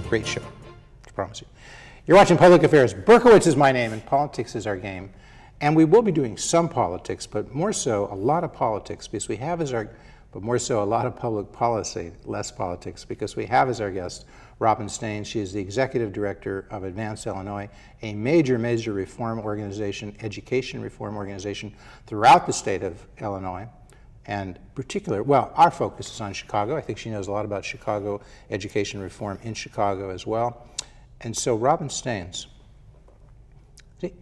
Great show, I promise you. You're watching Public Affairs. Berkowitz is my name, and politics is our game. And we will be doing some politics, but more so a lot of politics, because we have as our, but more so a lot of public policy, less politics, because we have as our guest Robin Steans. She is the executive director of Advance Illinois, a major reform organization, education reform organization throughout the state of Illinois. And particular, well, our focus is on Chicago. I think she knows a lot about Chicago education reform in Chicago as well. And so Robin Steans,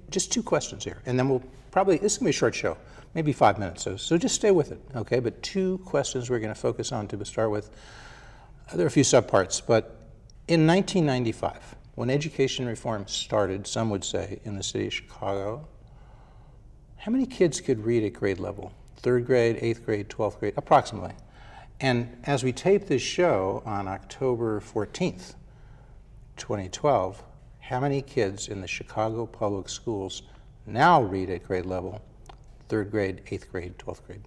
just two questions here, and then we'll probably, this is gonna be a short show, maybe 5 minutes, so just stay with it, okay? But two questions we're gonna focus on to start with. There are a few subparts, but in 1995, when education reform started, some would say, in the city of Chicago, how many kids could read at grade level? 3rd grade, 8th grade, 12th grade, approximately. And as we tape this show on October 14th, 2012, how many kids in the Chicago public schools now read at grade level, 3rd grade, 8th grade, 12th grade?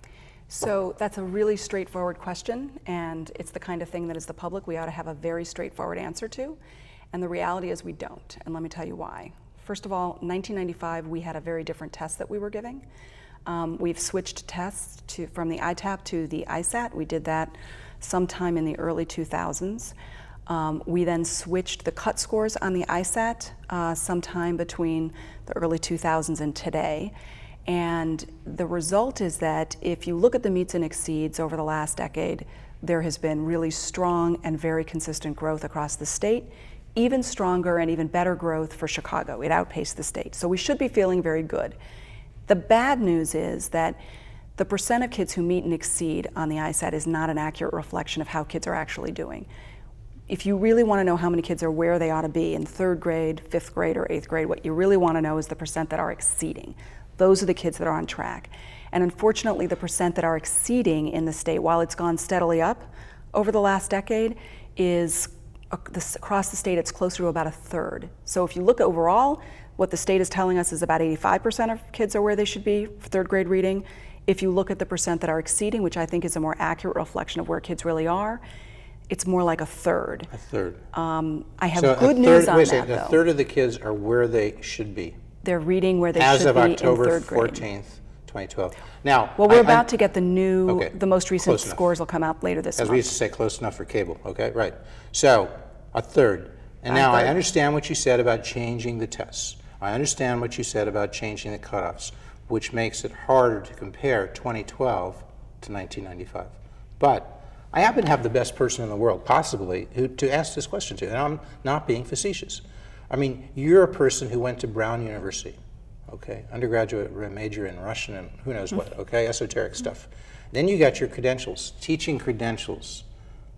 So that's a really straightforward question, and it's the kind of thing that as the public we ought to have a very straightforward answer to. And the reality is we don't, and let me tell you why. First of all, 1995, we had a very different test that we were giving. We've switched tests from the ITAP to the ISAT. We did that sometime in the early 2000s. We then switched the cut scores on the ISAT sometime between the early 2000s and today. And the result is that if you look at the meets and exceeds over the last decade, there has been really strong and very consistent growth across the state, even stronger and even better growth for Chicago. It outpaced the state. So we should be feeling very good. The bad news is that the percent of kids who meet and exceed on the ISAT is not an accurate reflection of how kids are actually doing. If you really want to know how many kids are where they ought to be in 3rd grade, 5th grade, or 8th grade, what you really want to know is the percent that are exceeding. Those are the kids that are on track. And unfortunately, the percent that are exceeding in the state, while it's gone steadily up over the last decade, is across the state, it's closer to about 1/3. So if you look overall, what the state is telling us is about 85% of kids are where they should be for 3rd grade reading. If you look at the percent that are exceeding, which I think is a more accurate reflection of where kids really are, it's more like 1/3. 1/3. I have good news on that, though. 1/3 of the kids are where they should be. They're reading where they As should of be October in 3rd grade. 14th, 2012. Now, well, we're about to get the new, okay, the most recent close enough. scores will come out later this month. As we used to say, close enough for cable, okay, right. So, 1/3. And now I understand what you said about changing the tests. I understand what you said about changing the cutoffs, which makes it harder to compare 2012 to 1995. But I happen to have the best person in the world, possibly, to ask this question to, and I'm not being facetious. I mean, you're a person who went to Brown University, okay? Undergraduate major in Russian and who knows what, okay? Esoteric stuff. Then you got your credentials, teaching credentials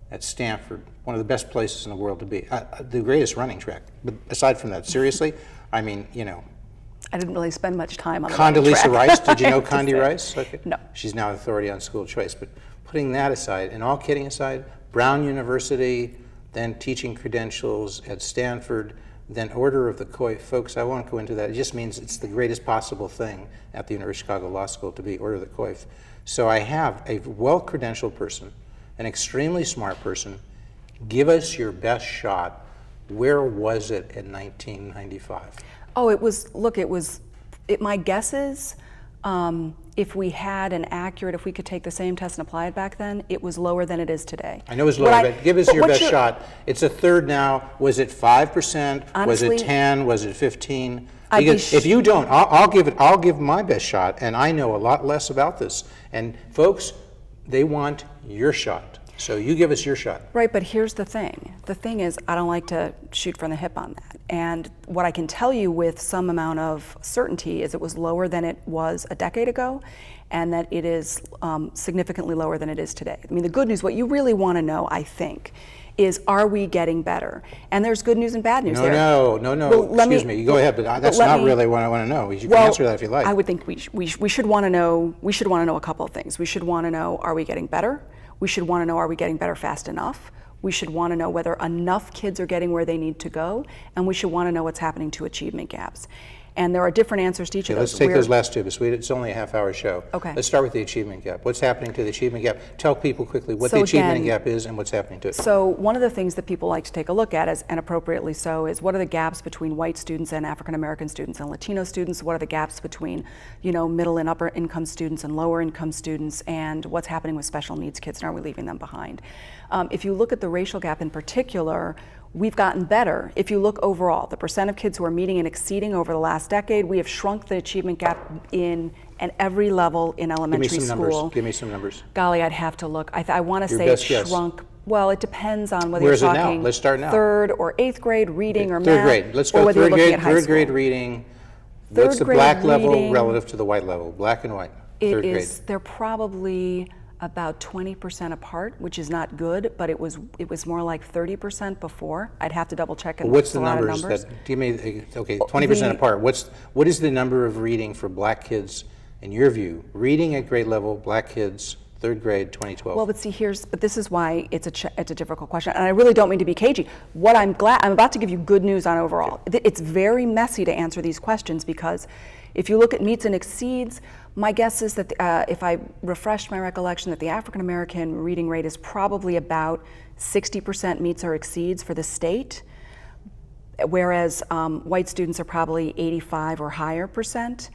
at Stanford, one of the best places in the world to be, the greatest running track. But aside from that, seriously, I mean, you know. I didn't really spend much time on the running Condoleezza track. Rice, did you know Condi Rice? Okay. No. She's now authority on school choice. But putting that aside, and all kidding aside, Brown University, then teaching credentials at Stanford, then Order of the Coif. Folks, I won't go into that. It just means it's the greatest possible thing at the University of Chicago Law School to be Order of the Coif. So I have a well-credentialed person, an extremely smart person. Give us your best shot. Where was it in 1995? Oh, it was, look, my guess is, if we had an accurate, if we could take the same test and apply it back then, it was lower than it is today. I know it's lower, but give us your best shot. It's 1/3 now. Was it 5%? Honestly, was it 10? Was it 15? Because if you don't, I'll give my best shot, and I know a lot less about this. And folks, they want your shot. So you give us your shot. Right, but here's the thing. The thing is, I don't like to shoot from the hip on that. And what I can tell you with some amount of certainty is it was lower than it was a decade ago, and that it is significantly lower than it is today. I mean, the good news, what you really want to know, I think, is are we getting better? And there's good news and bad news there. No. Well, excuse me. You go ahead, but that's not really what I want to know. You can answer that if you like. I would think we should want to know. We should want to know a couple of things. We should want to know, are we getting better? We should want to know, are we getting better fast enough? We should want to know whether enough kids are getting where they need to go, and we should want to know what's happening to achievement gaps. And there are different answers to each of those. Let's take those last two, because it's only a half-hour show. Okay. Let's start with the achievement gap. What's happening to the achievement gap? Tell people quickly what the achievement gap is and what's happening to it. So one of the things that people like to take a look at, and appropriately so, is what are the gaps between white students and African American students and Latino students? What are the gaps between, middle and upper income students and lower income students? And what's happening with special needs kids, and are we leaving them behind? If you look at the racial gap in particular, we've gotten better. If you look overall, the percent of kids who are meeting and exceeding over the last decade, we have shrunk the achievement gap in at every level in elementary school. Give me some numbers. Golly, I'd have to look. I want to say best it's guess. shrunk. Well, it depends on whether Where you're is it now? talking Let's start now. third or eighth grade reading or Third math, grade. Let's or go whether you're third looking grade. at high Third grade school. reading. Third What's the grade black level reading- relative to the white level? Black and white. Third grade. They're probably about 20% apart, which is not good, but it was more like 30% before. I'd have to double check. And What's the a lot of numbers that give me? Okay, 20% apart. What is the number of reading for black kids in your view? Reading at grade level, black kids, third grade, 2012. Well, but see, but this is why it's a difficult question, and I really don't mean to be cagey. What I'm about to give you good news on overall. It's very messy to answer these questions because if you look at meets and exceeds, my guess is that if I refreshed my recollection, that the African American reading rate is probably about 60% meets or exceeds for the state, whereas white students are probably 85 or higher percent.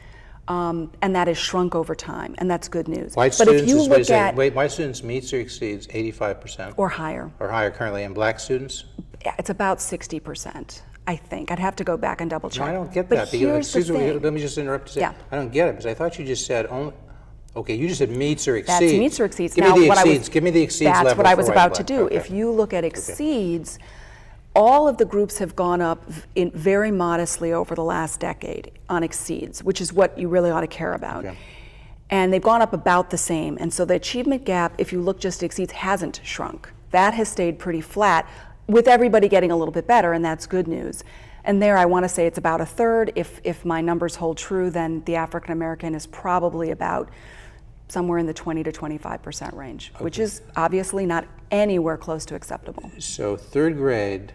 And that has shrunk over time, and that's good news. White students meets or exceeds 85%? Or higher. Or higher currently, and black students? It's about 60%, I think. I'd have to go back and double check. No, I don't get but that. Here's the thing. Let me just interrupt to say, Yeah. I don't get it, because I thought you just said only, okay, you just said meets or exceeds. That's meets or exceeds. Give me the exceeds. Give me the exceeds level. That's what I was for about white to and do. black. If you look at exceeds, all of the groups have gone up very modestly over the last decade on exceeds, which is what you really ought to care about. Okay. And they've gone up about the same. And so the achievement gap, if you look just at exceeds, hasn't shrunk. That has stayed pretty flat, with everybody getting a little bit better, and that's good news. And there I want to say it's about a third. If my numbers hold true, then the African American is probably about somewhere in the 20 to 25% range, which is obviously not anywhere close to acceptable. So third grade,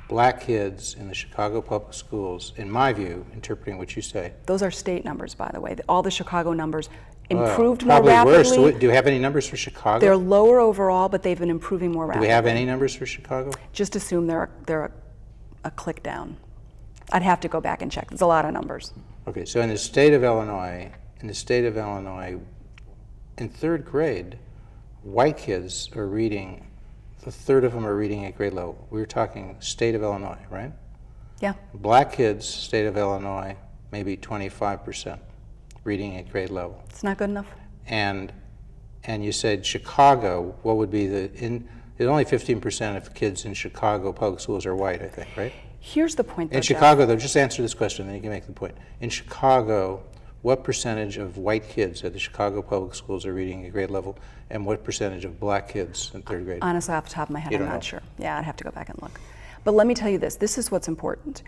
black kids in the Chicago public schools, in my view, interpreting what you say. Those are state numbers, by the way. All the Chicago numbers improved more probably rapidly. Worse. Do we have any numbers for Chicago? They're lower overall, but they've been improving more rapidly. Do we have any numbers for Chicago? Just assume they're a click down. I'd have to go back and check. There's a lot of numbers. Okay, so in the state of Illinois, in third grade, white kids are reading, a third of them are reading at grade level. We're talking state of Illinois, right? Yeah. Black kids, state of Illinois, maybe 25% reading at grade level. It's not good enough. And you said Chicago, what would be only 15% of kids in Chicago public schools are white, I think, right? Here's the point, though, In Chicago, though, just answer this question, then you can make the point. In Chicago, what percentage of white kids at the Chicago public schools are reading at grade level, and what percentage of black kids in third grade? Honestly, off the top of my head, You I'm don't know. not sure. Yeah, I'd have to go back and look. But let me tell you this. This is what's important.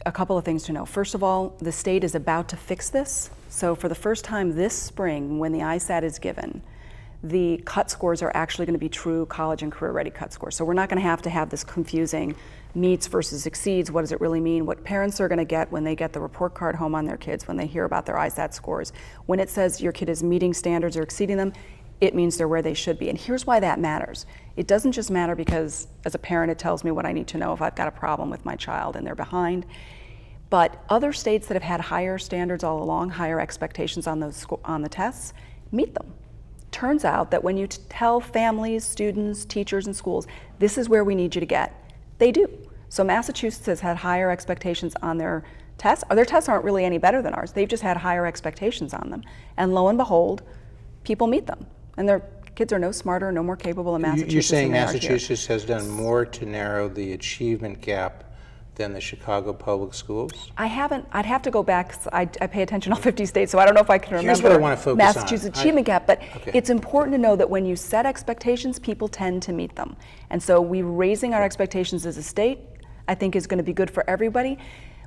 A couple of things to know. First of all, the state is about to fix this. So for the first time this spring, when the ISAT is given, the cut scores are actually going to be true college and career-ready cut scores. So we're not going to have this confusing meets versus exceeds. What does it really mean? What parents are going to get when they get the report card home on their kids, when they hear about their ISAT scores. When it says your kid is meeting standards or exceeding them, it means they're where they should be. And here's why that matters. It doesn't just matter because, as a parent, it tells me what I need to know if I've got a problem with my child and they're behind. But other states that have had higher standards all along, higher expectations on the tests, meet them. Turns out that when you tell families, students, teachers, and schools, this is where we need you to get, they do. So Massachusetts has had higher expectations on their tests. Their tests aren't really any better than ours. They've just had higher expectations on them. And lo and behold, people meet them. And their kids are no smarter, no more capable in Massachusetts. You're saying than they are here. Massachusetts has done more to narrow the achievement gap than the Chicago public schools? I'd have to go back. I pay attention to all 50 states, so I don't know if I can remember Here's what I want to focus on. Massachusetts achievement gap, but it's important to know that when you set expectations, people tend to meet them. And so raising our expectations as a state, I think, is going to be good for everybody.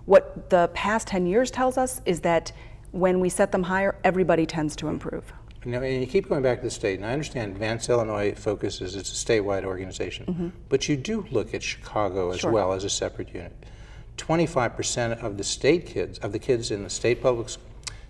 What the past 10 years tells us is that when we set them higher, everybody tends to improve. Now, and you keep going back to the state, and I understand Advanced Illinois focuses, it's a statewide organization, but you do look at Chicago as well as a separate unit. 25% of the state kids, of the kids in the state public,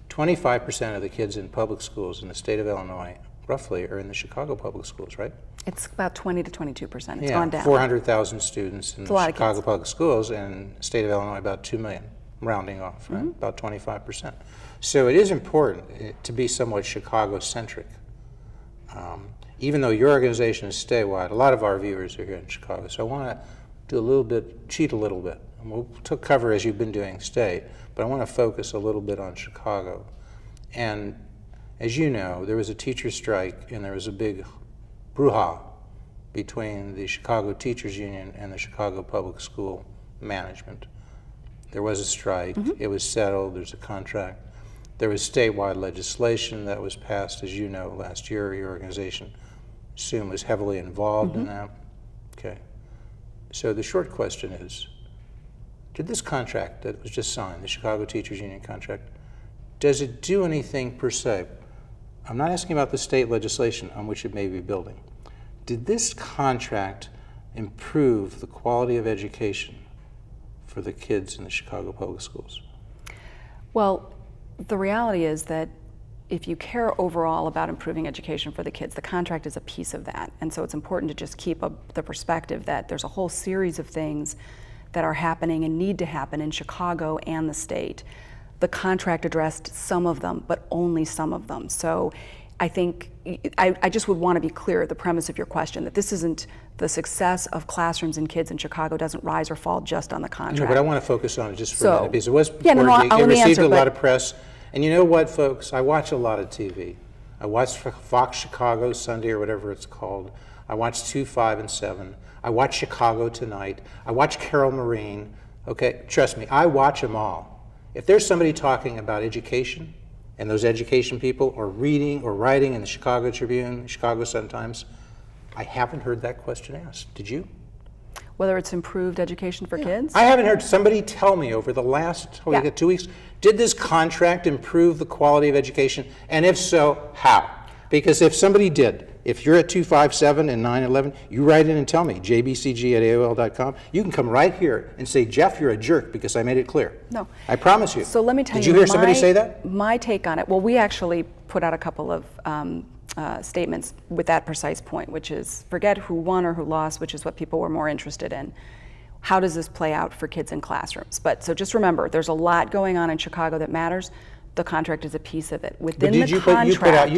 25% of the kids in public schools in the state of Illinois, roughly, are in the Chicago public schools, right? It's about 20 to 22%. It's gone down. 400,000 students in the lot of Chicago kids. public schools, and the state of Illinois about 2 million, rounding off, right? About 25%. So it is important to be somewhat Chicago-centric. Even though your organization is statewide, a lot of our viewers are here in Chicago. So I want to do a little bit, cheat a little bit. And we'll cover as you've been doing state, but I want to focus a little bit on Chicago. And as you know, there was a teacher strike and there was a big brouhaha between the Chicago Teachers Union and the Chicago Public School management. There was a strike, it was settled, there's a contract. There was statewide legislation that was passed, as you know, last year. Your organization, assume, was heavily involved in that. Okay. So the short question is, did this contract that was just signed, the Chicago Teachers Union contract, does it do anything per se? I'm not asking about the state legislation on which it may be building. Did this contract improve the quality of education for the kids in the Chicago public schools? Well, the reality is that if you care overall about improving education for the kids, the contract is a piece of that. And so it's important to just keep the perspective that there's a whole series of things that are happening and need to happen in Chicago and the state. The contract addressed some of them, but only some of them. So I think, I just would want to be clear, the premise of your question, that this isn't the success of classrooms and kids in Chicago doesn't rise or fall just on the contract. No, but I want to focus on it just for a minute, because it was Yeah, no, reported, I'll it let me received answer, a lot but- of press. And you know what, folks? I watch a lot of TV. I watch Fox Chicago Sunday or whatever it's called. I watch 2, 5, and 7. I watch Chicago Tonight. I watch Carol Marine. Okay, trust me, I watch them all. If there's somebody talking about education, and those education people are reading or writing in the Chicago Tribune, Chicago Sun-Times, I haven't heard that question asked. Did you? Whether it's improved education for kids? I haven't heard somebody tell me over the last 2 weeks, did this contract improve the quality of education? And if so, how? Because if somebody did, if you're at 257 and 911, you write in and tell me, jbcg@aol.com. You can come right here and say, Jeff, you're a jerk because I made it clear. No. I promise you. So let me tell you. Did you hear somebody say that? My take on it, well, we actually put out a couple of statements with that precise point, which is forget who won or who lost, which is what people were more interested in. How does this play out for kids in classrooms? But so just remember, there's a lot going on in Chicago that matters. The contract is a piece of it. Within the contract,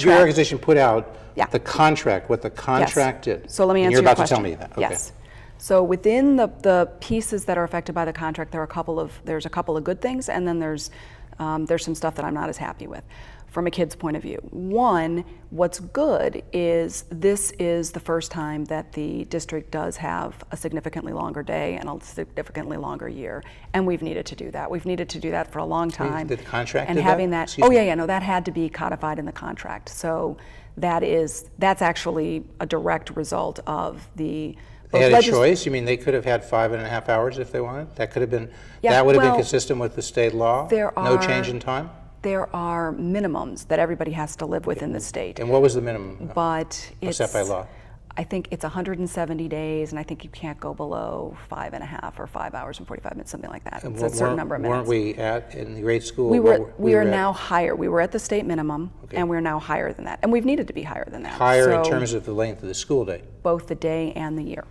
your organization put out Yeah. the contract, what the contract did. So let me And answer you're about your question. to tell me that. Okay. Yes. So within the pieces that are affected by the contract, there's a couple of good things, and then there's some stuff that I'm not as happy with from a kid's point of view. One, what's good is this is the first time that the district does have a significantly longer day and a significantly longer year, and we've needed to do that. We've needed to do that for a long time. Did the contract and do having that? that? Excuse me. No, that had to be codified in the contract. So that's actually a direct result of the. They had a choice? You mean they could have had 5.5 hours if they wanted? That could have been. Yeah, that would have been well, consistent with the state law. No change in time. There are minimums that everybody has to live with in the state. And what was the minimum? But it's set by law? I think it's 170 days, and I think you can't go below 5.5 or 5 hours and 45 minutes, something like that. It's a certain number of minutes. Weren't we in the grade school? We are now higher. We were at the state minimum, and we're now higher than that. And we've needed to be higher than that. Higher in terms of the length of the school day? Both the day and the year.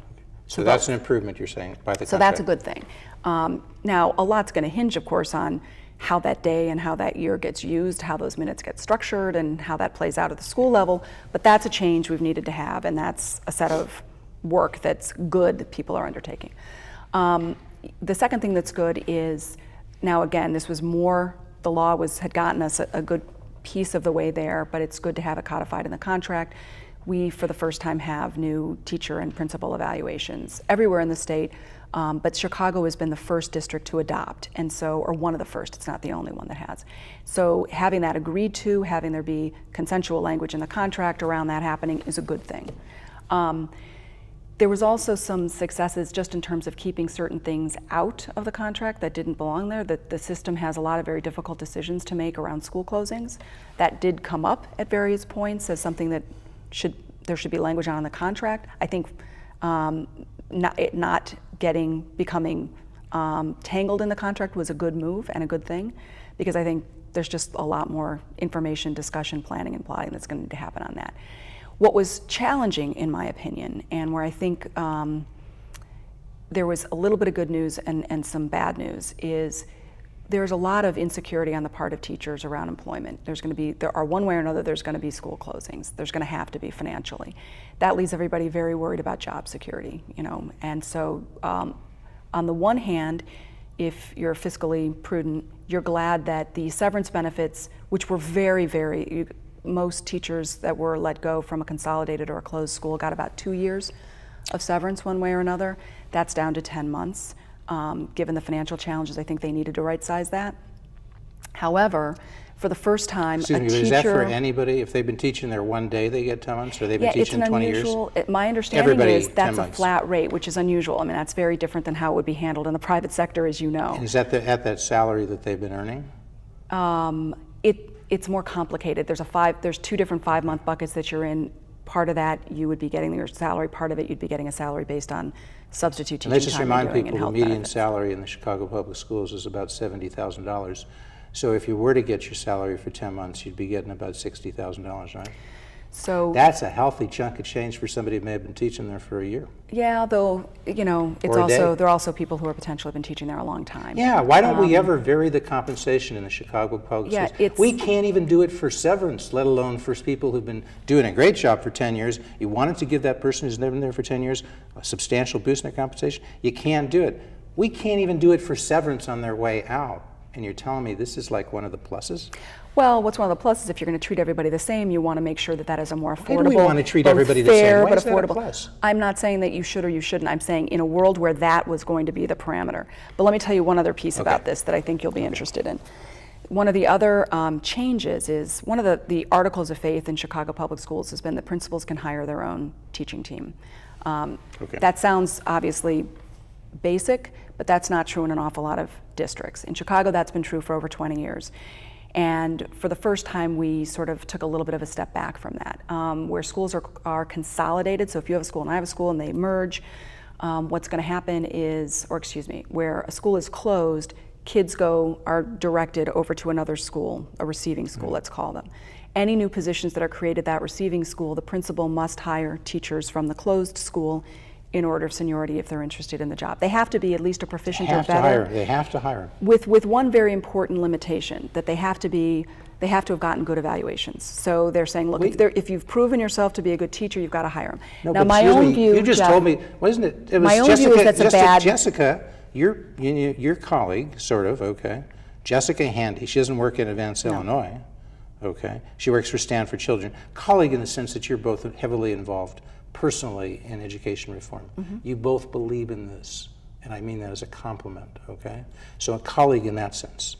So that's an improvement, you're saying, by the contract? So that's a good thing. Now, a lot's going to hinge, of course, on how that day and how that year gets used, how those minutes get structured, and how that plays out at the school level. But that's a change we've needed to have, and that's a set of work that's good that people are undertaking. The second thing that's good is, now again, this was more, the law had gotten us a good piece of the way there, but it's good to have it codified in the contract. We, for the first time, have new teacher and principal evaluations everywhere in the state. But Chicago has been the first district to adopt, and so, or one of the first, it's not the only one that has. So having that agreed to, having there be consensual language in the contract around that happening is a good thing. There was also some successes just in terms of keeping certain things out of the contract that didn't belong there. That the system has a lot of very difficult decisions to make around school closings. That did come up at various points as something that there should be language on in the contract. I think not becoming tangled in the contract was a good move and a good thing, because I think there's just a lot more information, discussion, planning, and plotting that's going to need to happen on that. What was challenging, in my opinion, and where I think there was a little bit of good news and some bad news, is there's a lot of insecurity on the part of teachers around employment. There are one way or another, there's going to be school closings. There's going to have to be financially. That leaves everybody very worried about job security, And so, on the one hand, if you're fiscally prudent, you're glad that the severance benefits, which were most teachers that were let go from a consolidated or a closed school got about 2 years of severance one way or another. That's down to 10 months. Given the financial challenges, I think they needed to right-size that. However, for the first time, Excuse me, but is that for anybody? If they've been teaching there one day, they get 10 months, or they've been teaching 20 years? My understanding is that's a flat rate, which is unusual. I mean, that's very different than how it would be handled in the private sector, as you know. And is that at that salary that they've been earning? It's more complicated. There's 2 different 5-month buckets that you're in. Part of that you would be getting your salary. Part of it you'd be getting a salary based on substitute teaching time. Let's just remind people the median salary in the Chicago Public Schools is about $70,000. So if you were to get your salary for 10 months, you'd be getting about $60,000, right? So that's a healthy chunk of change for somebody who may have been teaching there for a year. Yeah, though, there are also people who are potentially been teaching there a long time. Yeah, why don't we ever vary the compensation in the Chicago Public Schools? We can't even do it for severance, let alone for people who've been doing a great job for 10 years. You wanted to give that person who's never been there for 10 years a substantial boost in their compensation. You can't do it. We can't even do it for severance on their way out. And you're telling me this is like one of the pluses? Well, what's one of the pluses? If you're going to treat everybody the same, you want to make sure that that is a more affordable, Why do we want to treat everybody the same? Why but is that affordable. A plus? I'm not saying that you should or you shouldn't. I'm saying in a world where that was going to be the parameter. But let me tell you one other piece about this that I think you'll be interested in. One of the other changes is one of the articles of faith in Chicago Public Schools has been that principals can hire their own teaching team. That sounds obviously basic, but that's not true in an awful lot of districts. In Chicago, that's been true for over 20 years. And for the first time, we sort of took a little bit of a step back from that. Where schools are consolidated, so if you have a school and I have a school and they merge, what's going to happen is, where a school is closed, kids are directed over to another school, a receiving school, let's call them. Any new positions that are created at that receiving school, the principal must hire teachers from the closed school in order of seniority if they're interested in the job. They have to be at least a proficient or better. They have to hire. With one very important limitation, that they have to have gotten good evaluations. So they're saying, look, if you've proven yourself to be a good teacher, you've got to hire them. No, now, my own view, you just Jeff, told me, wasn't it? It was my own Jessica, view is that's a bad. Jessica, your colleague, sort of, okay. Jessica Handy, she doesn't work in Advanced Illinois, okay. She works for Stanford Children. Colleague in the sense that you're both heavily involved personally in education reform. You both believe in this, and I mean that as a compliment, okay? So a colleague in that sense.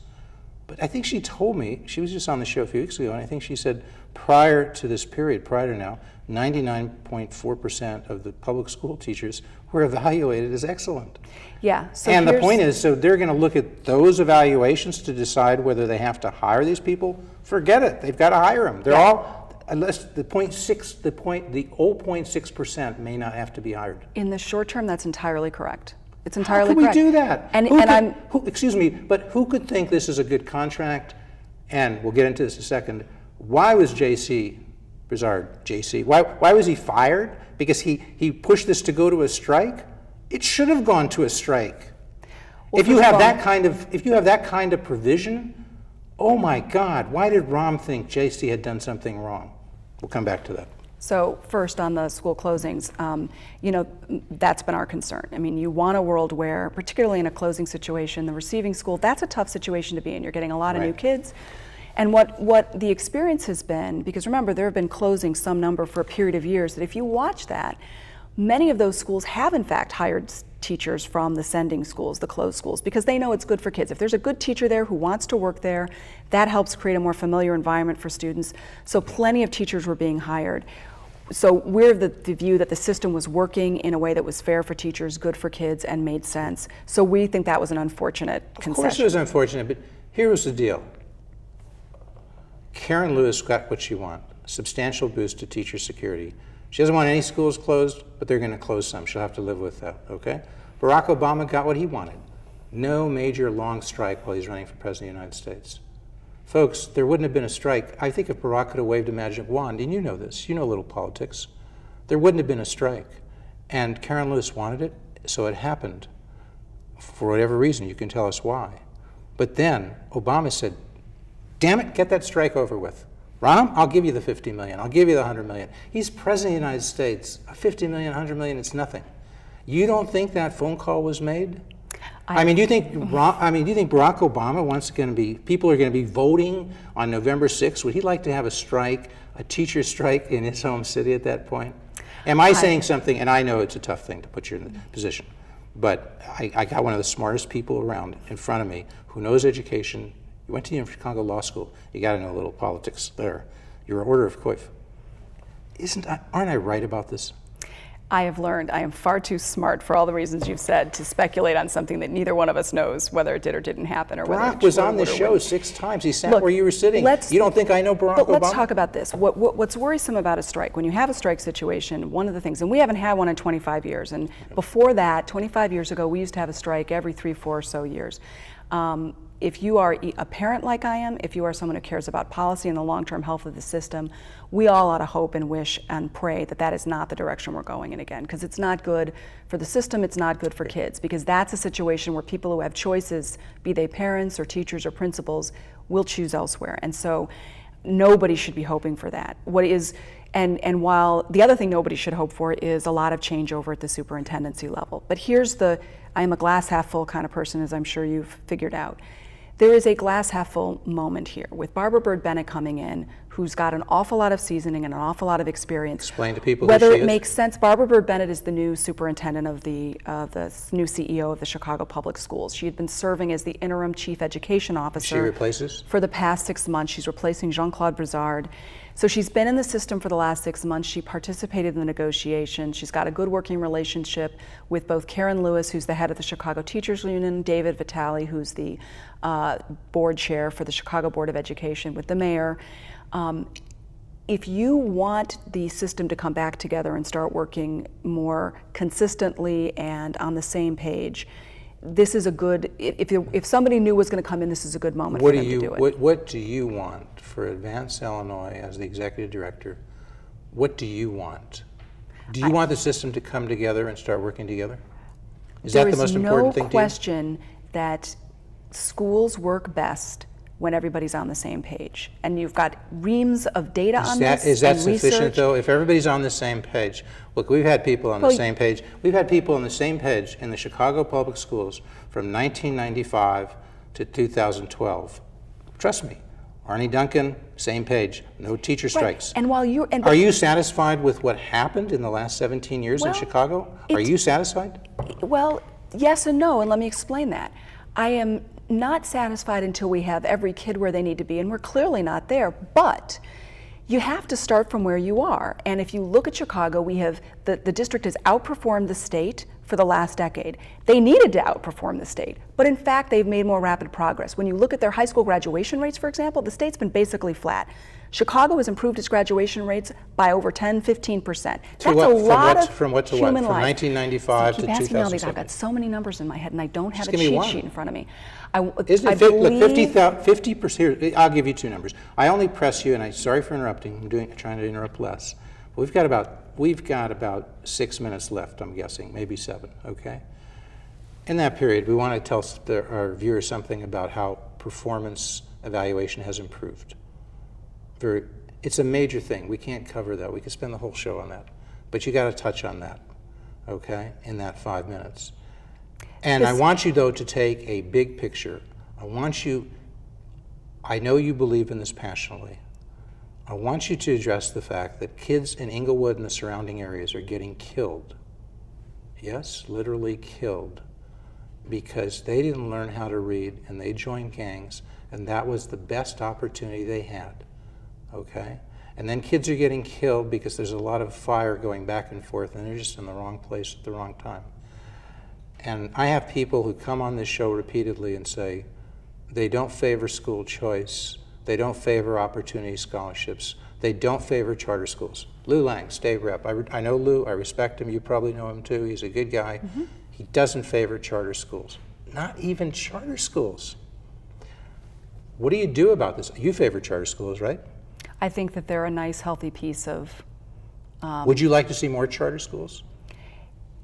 But I think she told me, she was just on the show a few weeks ago, and I think she said prior to this period, prior to now, 99.4% of the public school teachers were evaluated as excellent. Yeah. So and the point is, so they're going to look at those evaluations to decide whether they have to hire these people. Forget it. They've got to hire them. They're all, unless the 0.6% may not have to be hired. In the short term, that's entirely correct. It's entirely correct. How can we do that? But who could think this is a good contract? And we'll get into this in a second. Why was J.C. Brizard, J.C., why was he fired? Because he pushed this to go to a strike? It should have gone to a strike. Well, if you have that kind of provision, oh my God, why did Rahm think J.C. had done something wrong? We'll come back to that. So first on the school closings, that's been our concern. I mean, you want a world where, particularly in a closing situation, the receiving school, that's a tough situation to be in. You're getting a lot of new kids. And what the experience has been, because remember, there have been closings some number for a period of years, that if you watch that, many of those schools have in fact hired teachers from the sending schools, the closed schools, because they know it's good for kids. If there's a good teacher there who wants to work there, that helps create a more familiar environment for students. So plenty of teachers were being hired. So we're of the view that the system was working in a way that was fair for teachers, good for kids, and made sense. So we think that was an unfortunate concession. Of course it was unfortunate, but here was the deal. Karen Lewis got what she wanted, substantial boost to teacher security. She doesn't want any schools closed, but they're going to close some. She'll have to live with that, okay? Barack Obama got what he wanted. No major long strike while he's running for president of the United States. Folks, there wouldn't have been a strike. I think if Barack could have waved a magic wand, and you know this, you know a little politics, there wouldn't have been a strike. And Karen Lewis wanted it, so it happened. For whatever reason, you can tell us why. But then Obama said, damn it, get that strike over with. Rahm, I'll give you the 50 million. I'll give you the 100 million. He's president of the United States. 50 million, 100 million, it's nothing. You don't think that phone call was made? Do you think Barack Obama wants going to be, people are going to be voting on November 6th? Would he like to have a strike, a teacher strike in his home city at that point? Am I saying something, and I know it's a tough thing to put you in the position, but I got one of the smartest people around in front of me who knows education. You went to the Chicago Law School. You got to know a little politics there. Your order of coif. Aren't I right about this? I have learned I am far too smart for all the reasons you've said to speculate on something that neither one of us knows whether it did or didn't happen, or whether Barack was on this show 6 times. He sat Look, where you were sitting. You don't think I know Barack Obama? But let's talk about this. What's worrisome about a strike, when you have a strike situation, one of the things, and we haven't had one in 25 years, and before that, 25 years ago, we used to have a strike every 3, 4 or so years. If you are a parent like I am, if you are someone who cares about policy and the long-term health of the system, we all ought to hope and wish and pray that that is not the direction we're going in again, because it's not good for the system, it's not good for kids, because that's a situation where people who have choices, be they parents or teachers or principals, will choose elsewhere. And so nobody should be hoping for that. And while the other thing nobody should hope for is a lot of changeover at the superintendency level. But I am a glass half full kind of person, as I'm sure you've figured out. There is a glass half full moment here with Barbara Byrd Bennett coming in, who's got an awful lot of seasoning and an awful lot of experience. Explain to people whether who she it is. Makes sense. Barbara Byrd Bennett is the new superintendent of the new CEO of the Chicago Public Schools. She had been serving as the interim chief education officer. She replaces? For the past 6 months. She's replacing Jean-Claude Brizard. So she's been in the system for the last 6 months. She participated in the negotiations. She's got a good working relationship with both Karen Lewis, who's the head of the Chicago Teachers Union, David Vitale, who's the board chair for the Chicago Board of Education, with the mayor. If you want the system to come back together and start working more consistently and on the same page, this is a good, if somebody new was going to come in, this is a good moment for them to do it. What do you want for Advance Illinois as the executive director? What do you want? Do you want the system to come together and start working together? Is that the most important thing to you? There is no question that schools work best when everybody's on the same page. And you've got reams of data on this. Is that and sufficient, research. though? If everybody's on the same page, look, we've had people on the same page. We've had people on the same page in the Chicago Public Schools from 1995 to 2012. Trust me. Arnie Duncan, same page, no teacher strikes. And while you are you satisfied with what happened in the last 17 years in Chicago? Are you satisfied? Well, yes and no, and let me explain that. I am not satisfied until we have every kid where they need to be, and we're clearly not there, but you have to start from where you are. And if you look at Chicago, we have, the district has outperformed the state for the last decade. They needed to outperform the state, but in fact, they've made more rapid progress. When you look at their high school graduation rates, for example, the state's been basically flat. Chicago has improved its graduation rates by over 10-15%. That's a lot of from what to human what? From life. 1995 to 2007. Keep asking me all these. I've got so many numbers in my head, and I don't have a cheat sheet in front of me. Isn't it, look, 50%, here, I'll give you two numbers. I only press you, and I'm sorry for interrupting, trying to interrupt less. But we've got about 6 minutes left, I'm guessing, maybe 7, okay? In that period, we want to tell our viewers something about how performance evaluation has improved. It's a major thing. We can't cover that. We could spend the whole show on that. But you got to touch on that, okay, in that 5 minutes. And I want you, though, to take a big picture. I know you believe in this passionately. I want you to address the fact that kids in Inglewood and the surrounding areas are getting killed. Yes, literally killed, because they didn't learn how to read and they joined gangs, and that was the best opportunity they had, okay? And then kids are getting killed because there's a lot of fire going back and forth and they're just in the wrong place at the wrong time. And I have people who come on this show repeatedly and say they don't favor school choice, they don't favor opportunity scholarships, they don't favor charter schools. Lou Lang, state rep. I know Lou, I respect him, you probably know him too, he's a good guy. He doesn't favor charter schools, not even charter schools. What do you do about this? You favor charter schools, right? I think that they're a nice, healthy piece of... Would you like to see more charter schools?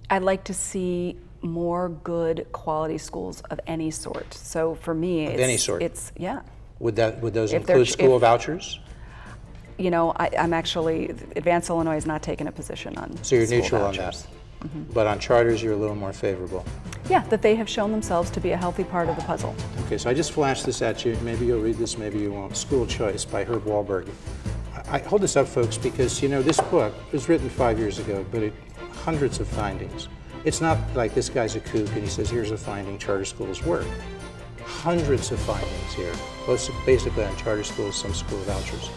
I'd like to see more good quality schools of any sort. So for me, any sort? Yeah. Would those If include school vouchers? You know, I'm actually, Advanced Illinois is not taking a position on So you're school neutral vouchers. on that? But on charters, you're a little more favorable? Yeah, that they have shown themselves to be a healthy part of the puzzle. Okay, so I just flashed this at you. Maybe you'll read this, maybe you won't. School Choice by Herb Wahlberg. I hold this up, folks, because, you know, this book was written 5 years ago, but hundreds of findings. It's not like this guy's a kook and he says, here's a finding, charter schools work. Hundreds of findings here, most basically on charter schools, some school vouchers.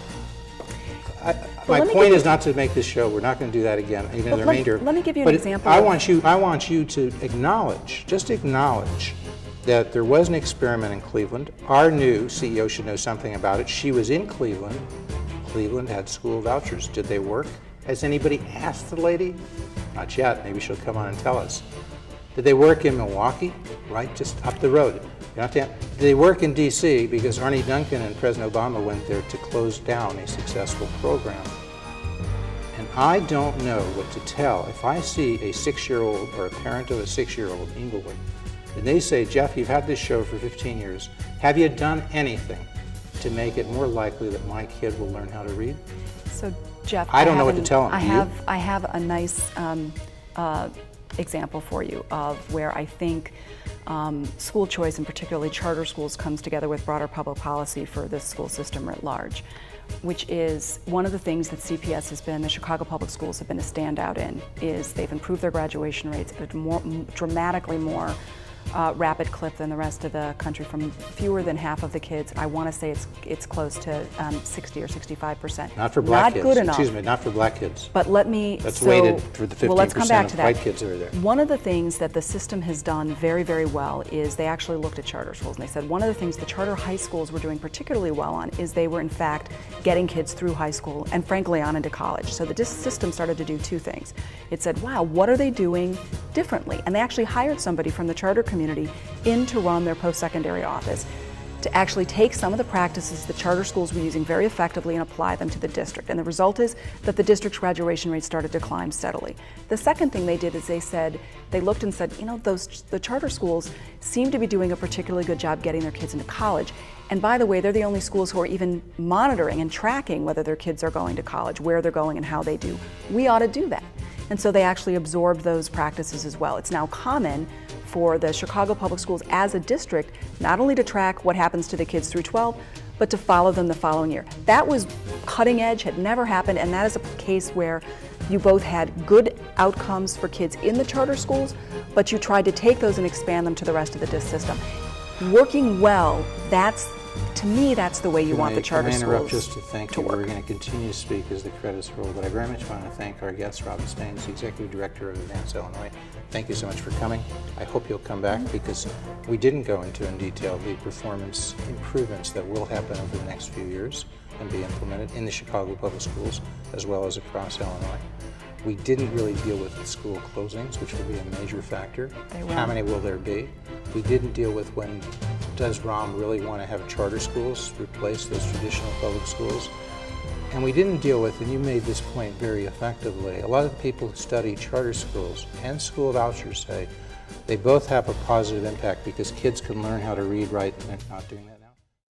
My point is not to make this show. We're not going to do that again, even in the remainder. Let me give you an example. I want you to acknowledge, just acknowledge, that there was an experiment in Cleveland. Our new CEO should know something about it. She was in Cleveland. Cleveland had school vouchers. Did they work? Has anybody asked the lady? Not yet. Maybe she'll come on and tell us. Did they work in Milwaukee? Right, just up the road. Did they work in D.C.? Because Arnie Duncan and President Obama went there to close down a successful program. And I don't know what to tell. If I see a 6-year-old or a parent of a 6-year-old in Inglewood, and they say, Jeff, you've had this show for 15 years. Have you done anything to make it more likely that my kid will learn how to read? So, Jeff, I don't know what to tell them. I have a nice example for you of where I think school choice, and particularly charter schools, comes together with broader public policy for the school system writ large, which is one of the things that CPS has been, the Chicago Public Schools have been a standout in, is they've improved their graduation rates at a dramatically more rapid clip than the rest of the country, from fewer than half of the kids. I want to say it's close to 60 or 65%. Not for black kids. Not good enough. Excuse me, not for black kids. But let me... That's weighted for the 15% let's come back to of that. white kids that are there. One of the things that the system has done very, very well is they actually looked at charter schools, and they said one of the things the charter high schools were doing particularly well on is they were in fact getting kids through high school and frankly on into college. So the system started to do two things. It said, wow, what are they doing differently? And they actually hired somebody from the charter community in to run their post-secondary office to actually take some of the practices the charter schools were using very effectively and apply them to the district. And the result is that the district's graduation rate started to climb steadily. The second thing they did is they looked and said, you know, the charter schools seem to be doing a particularly good job getting their kids into college. And by the way, they're the only schools who are even monitoring and tracking whether their kids are going to college, where they're going and how they do. We ought to do that. And so they actually absorbed those practices as well. It's now common for the Chicago Public Schools as a district not only to track what happens to the kids through 12, but to follow them the following year. That was cutting edge, had never happened, and that is a case where you both had good outcomes for kids in the charter schools, but you tried to take those and expand them to the rest of the DIS system. Working well, to me, that's the way you want the charter schools to work. Can I interrupt just to thank you? We're going to continue to speak as the credits roll, but I very much want to thank our guest, Robin Steans, the Executive Director of Advanced Illinois. Thank you so much for coming. I hope you'll come back because we didn't go into in detail the performance improvements that will happen over the next few years and be implemented in the Chicago Public Schools as well as across Illinois. We didn't really deal with the school closings, which will be a major factor. How many will there be? We didn't deal with when does ROM really want to have charter schools replace those traditional public schools? And we didn't deal with, and you made this point very effectively, a lot of the people who study charter schools and school vouchers say they both have a positive impact because kids can learn how to read, write, and they're not doing that.